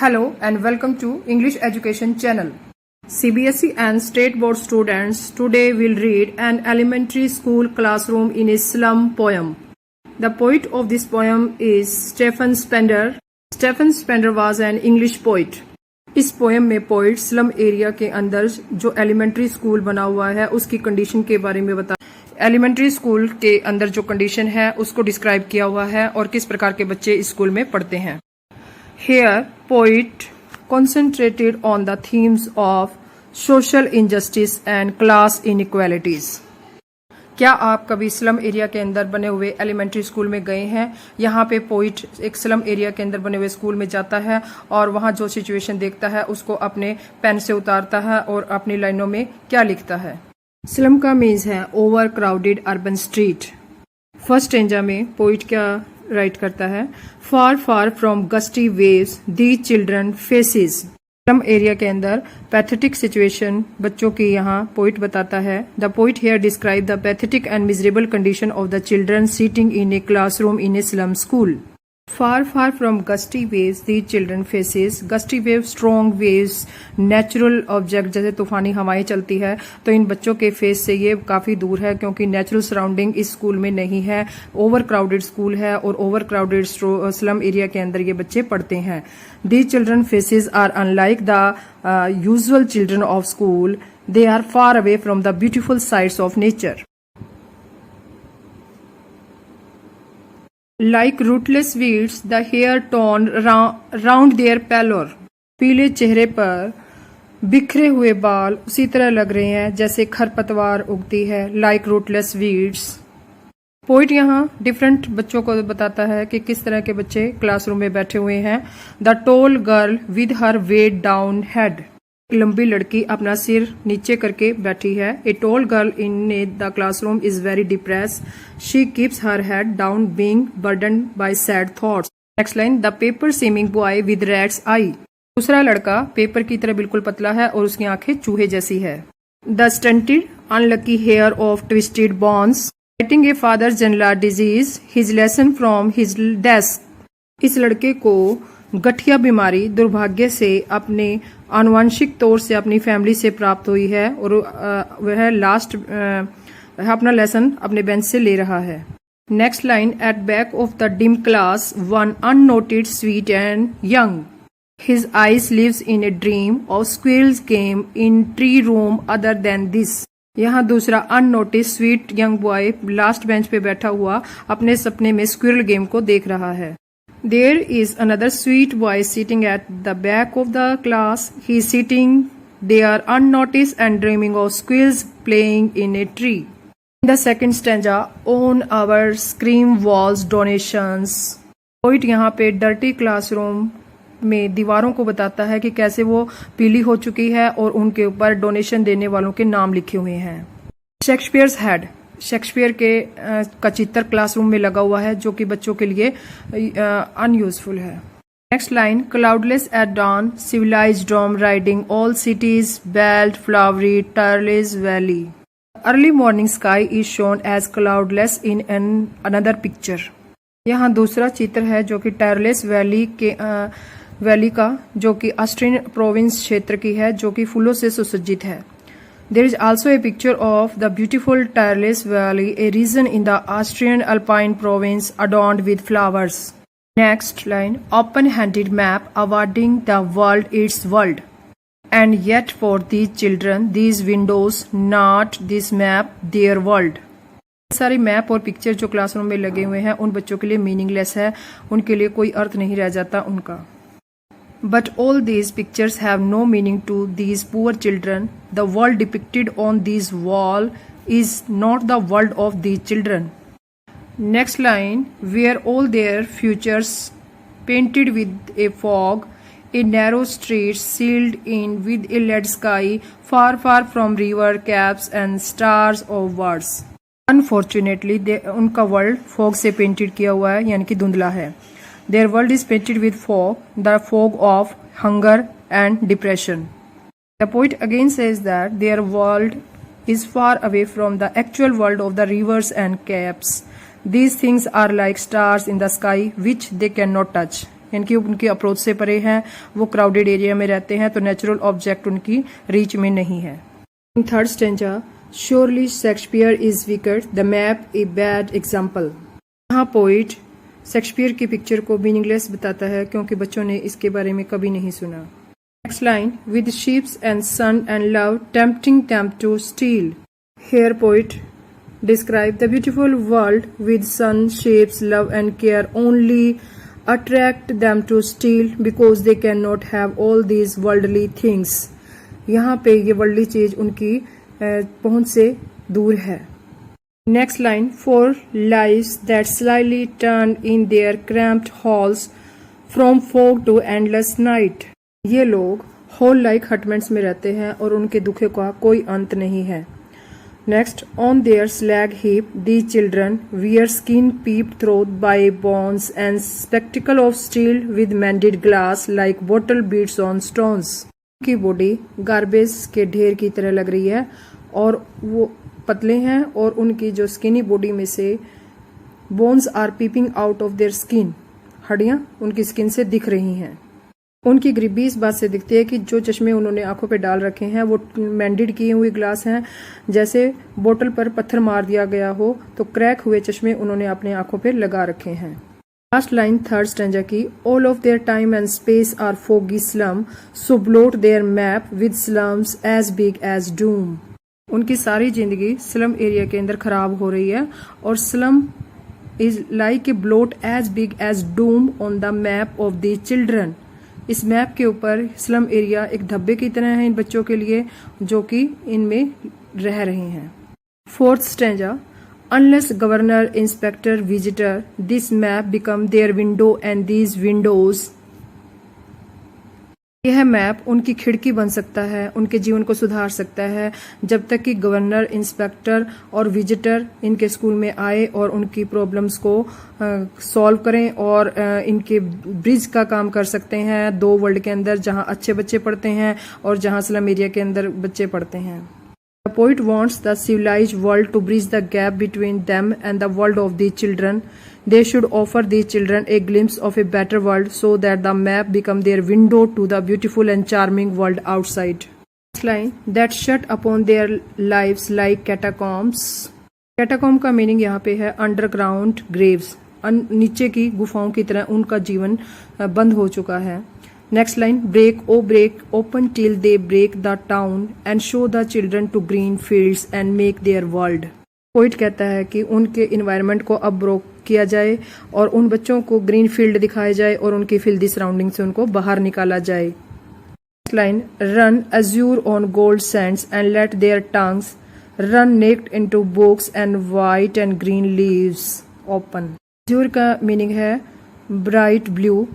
Hello and welcome to English Education Channel. CBSE and State Board students today will read an elementary school classroom in a slum poem. The poet of this poem is Stephen Spender. Stephen Spender was an English poet. इस poem में poet slum area के अंदर जो elementary school बना हुआ है उसकी condition के बारे में बता एलिमेंट्री स्कूल के अंदर जो कंडीशन है उसको डिस्क्राइब किया हुआ है और किस प्रकार के बच्चे इस स्कूल में पढ़ते हैं. Here, poet concentrated on the themes of social injustice and class inequalities. क्या आप कभी स्लम एरिया के अंदर बने हुए एलिमेंट्री स्कूल में गए हैं? यहाँ पे पोइट एक स्लम एरिया के अंदर बने हुए स्कूल में जाता है और वहाँ जो सिचुएशन देखता है उसको अपने पेन से उतारता है और अपनी लाइनों में क्या लिखता है. स्लम का मीन्स है over crowded urban street. First stanza में पोइट क्या राइट करता है? Far far from gusty waves the children faces. Slum area के अंदर पैथेटिक सिचुएशन बच्चों की यहाँ पोइट बताता है. The poet here describe the pathetic and miserable condition of the children seating in a classroom in A slum school. Far far from gusty waves the children faces. Gusty wave strong waves natural object जैसे तूफानी हवाएं चलती है तो इन बच्चों के face से ये काफी दूर है क्योंकि नेचुरल सराउंडिंग इस स्कूल में नहीं है. ओवर क्राउडेड स्कूल है और ओवर क्राउडेड स्लम एरिया के अंदर ये बच्चे पढ़ते हैं. The children faces are unlike the usual children of school. They are far away from the beautiful sights of nature. Like rootless weeds, the hair torn round their pallor. पीले चेहरे पर बिखरे हुए बाल उसी तरह लग रहे हैं जैसे खरपतवार उगती है. Like rootless weeds. पोइट यहाँ डिफरेंट बच्चों को बताता है कि किस तरह के बच्चे क्लासरूम में बैठे हुए हैं. The tall girl with her weighed down head. लंबी लड़की अपना सिर नीचे करके बैठी है. A tall girl in the classroom is very depress. She keeps her head down being burden by sad thoughts. Next line the paper seeming boy with rats eyes. दूसरा लड़का पेपर की तरह बिल्कुल पतला है और उसकी आंखें चूहे जैसी है. The stunted unlucky heir of twisted bones. Writing a father general disease his lesson from his desk. इस लड़के को गठिया बीमारी दुर्भाग्य से अपने आनुवंशिक तौर से अपनी फैमिली से प्राप्त हुई है और वह लास्ट अपना लेसन अपने बेंच से ले रहा है. Next line at back of the dim class one unnoted sweet and young. His eyes lives in a dream of squirrels game in tree room other than this. यहाँ दूसरा unnoticed sweet young boy last bench पे बैठा हुआ अपने सपने में squirrel game को देख रहा है. There is another sweet boy sitting at the back of the class. He is sitting there unnoticed and dreaming of squirrels playing in a tree. In the second stanza, on our screen walls donations. Poet यहाँ पे dirty classroom में दीवारों को बताता है कि कैसे वो पीली हो चुकी है और उनके ऊपर डोनेशन देने वालों के नाम लिखे हुए हैं. Shakespeare's head. शेक्सपियर के का चित्र क्लासरूम में लगा हुआ है जो कि बच्चों के लिए अनयूजफुल है. Next line cloudless at dawn civilized dome riding all cities belled flowery Tyrolese valley. Early morning sky is shown as cloudless in an another picture. यहाँ दूसरा चित्र है जो कि टर्लेस वैली के वैली का जो कि ऑस्ट्रियन प्रोविंस क्षेत्र की है जो कि फूलों से सुसज्जित है. There is also a picture of the beautiful Tyrolese Valley, a region in the Austrian Alpine province adorned with flowers. Next line, open-handed map awarding the world its world. And yet for these children, these windows, not this map, their world. सारे map और picture जो classroom में लगे हुए हैं उन बच्चों के लिए मीनिंगलेस है. उनके लिए कोई अर्थ नहीं रह जाता उनका. But all these pictures have no meaning to these poor children. The world depicted on this wall is not the world of these children. Next line, where all their futures painted with a fog, a narrow street sealed in with a lead sky, far far from river caps and stars of words. Unfortunately, उनका world fog से painted किया हुआ है यानी कि धुंधला है. Their world is painted with fog, the fog of hunger and depression. The poet again says that their world is far away from the actual world of the rivers and caps. These things are like stars in the sky which they cannot touch. यानी कि उनकी approach से परे हैं, वो crowded area में रहते हैं, तो नेचुरल ऑब्जेक्ट उनकी रीच में नहीं है। In third stanza, surely Shakespeare is wicket, the map a bad example. यहाँ पोइट शेक्सपियर की पिक्चर को मीनिंगलेस बताता है क्योंकि बच्चों ने इसके बारे में कभी नहीं सुना। Next line, with ships and sun and love tempting them to steal. Here poet describe the beautiful world with sun, shapes, love and care only attract them to steal because they cannot have all these worldly things। यहाँ पे ये worldly चीज उनकी पहुंच से दूर है। Next line, for lives that slyly turn in their cramped halls from fog to endless night। ये लोग हॉल लाइक हटमेंट्स में रहते हैं और उनके दुखे का कोई अंत नहीं है। Next, on their slag heap, these children wear skin peeped through by bones and spectacle of steel with mended glass like bottle beads on stones। की बॉडी गार्बेज के ढेर की तरह लग रही है और वो पतले हैं और उनकी जो स्किनी बॉडी में से bones are peeping out of their skin, हड्डियां उनकी स्किन से दिख रही हैं। उनकी गरीबी इस बात से दिखती है कि जो चश्मे उन्होंने आंखों पे डाल रखे हैं वो मेंडेड किए हुए ग्लास हैं, जैसे बोतल पर पत्थर मार दिया गया हो तो क्रैक हुए चश्मे उन्होंने अपने आंखों पे लगा रखे हैं। लास्ट लाइन थर्ड स्टैंजा की, all of their time and space are foggy slum so blot their map with slums as big as doom. उनकी सारी जिंदगी स्लम एरिया के अंदर खराब हो रही है और slum is like a blot as big as doom on the map of the children. इस मैप के ऊपर स्लम एरिया एक धब्बे की तरह है इन बच्चों के लिए जो कि इनमें रह रहे हैं। Fourth stanza, unless governor inspector visitor this map become their window and these Windows. यह मैप उनकी खिड़की बन सकता है, उनके जीवन को सुधार सकता है जब तक कि गवर्नर, इंस्पेक्टर और विजिटर इनके स्कूल में आए और उनकी प्रॉब्लम्स को सॉल्व करें और इनके ब्रिज का काम कर सकते हैं दो वर्ल्ड के अंदर, जहां अच्छे बच्चे पढ़ते हैं और जहां स्लम एरिया के अंदर बच्चे पढ़ते हैं। The poet wants the civilized world to bridge the gap between them and the world of the children. They should offer the children a glimpse of a better world so that the map become their window to the beautiful and charming world outside. Next line, that shut upon their lives like catacombs. Catacomb का meaning यहाँ पे है underground Graves, नीचे की गुफाओं की तरह उनका जीवन बंद हो चुका है। Next line, break, oh break, open till they break the town and show the children to green fields and make their world। Poet कहता है कि उनके इन्वायरमेंट को अब ब्रोक किया जाए और उन बच्चों को ग्रीन फील्ड दिखाए जाए और उनकी फिल्दी सराउंडिंग से उनको बाहर निकाला जाए। Next line, run azure on gold sands and let their tongues run naked into books and white and green leaves open। azure का मीनिंग है ब्राइट ब्लू,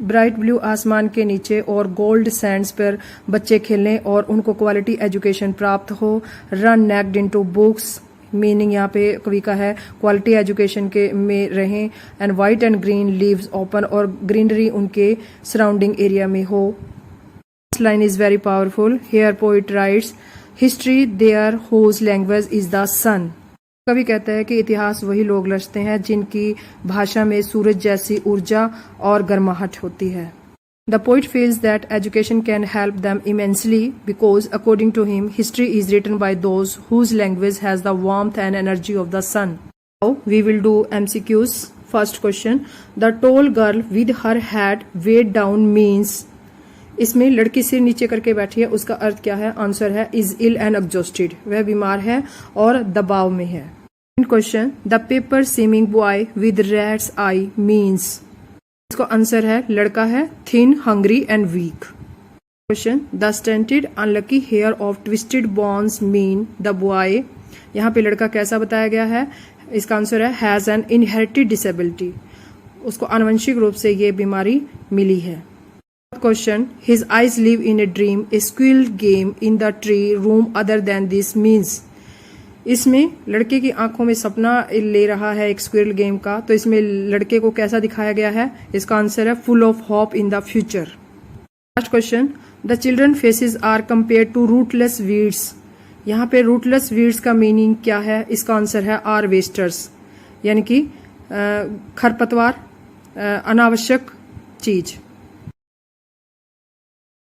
ब्राइट ब्लू आसमान के नीचे और गोल्ड सैंड्स पर बच्चे खेलें और उनको क्वालिटी एजुकेशन प्राप्त हो। Run naked into books, meaning यहाँ पे कवि का है क्वालिटी एजुकेशन के में रहें। And white and green leaves open, और ग्रीनरी उनके सराउंडिंग एरिया में हो। This line is very powerful. Here poet writes, history their whose language is the sun. कवि कहता है कि इतिहास वही लोग रचते हैं जिनकी भाषा में सूरज जैसी ऊर्जा और गर्माहट होती है। The poet feels that education can help them immensely because according to him history is written by those whose language has the warmth and energy of the sun. Now we will do MCQs. First question, the tall girl with her head weighed down means. इसमें लड़की सिर नीचे करके बैठी है, उसका अर्थ क्या है? आंसर है इज इल एंड एग्जॉस्टेड, वह बीमार है और दबाव में है। Question, the paper seeming boy with rats eye means. इसको आंसर है लड़का है thin, hungry and weak. Question, the stunted unlucky heir of twisted bones mean the boy. यहाँ पे लड़का कैसा बताया गया है? इसका आंसर है हैज एन इनहेरिटेड डिसेबिलिटी, उसको आनुवंशिक रूप से ये बीमारी मिली है। Question, his eyes live in a dream, a squirrel game in the tree room other than this means। इसमें लड़के की आंखों में सपना ले रहा है एक स्क्विरल गेम का, तो इसमें लड़के को कैसा दिखाया गया है? इसका आंसर है full of hope in the future. Last question, the children faces are compare to rootless weeds. यहाँ पे रूटलेस वीड्स का मीनिंग क्या है? इसका आंसर है आर वेस्टर्स, यानी कि खरपतवार, अनावश्यक चीज।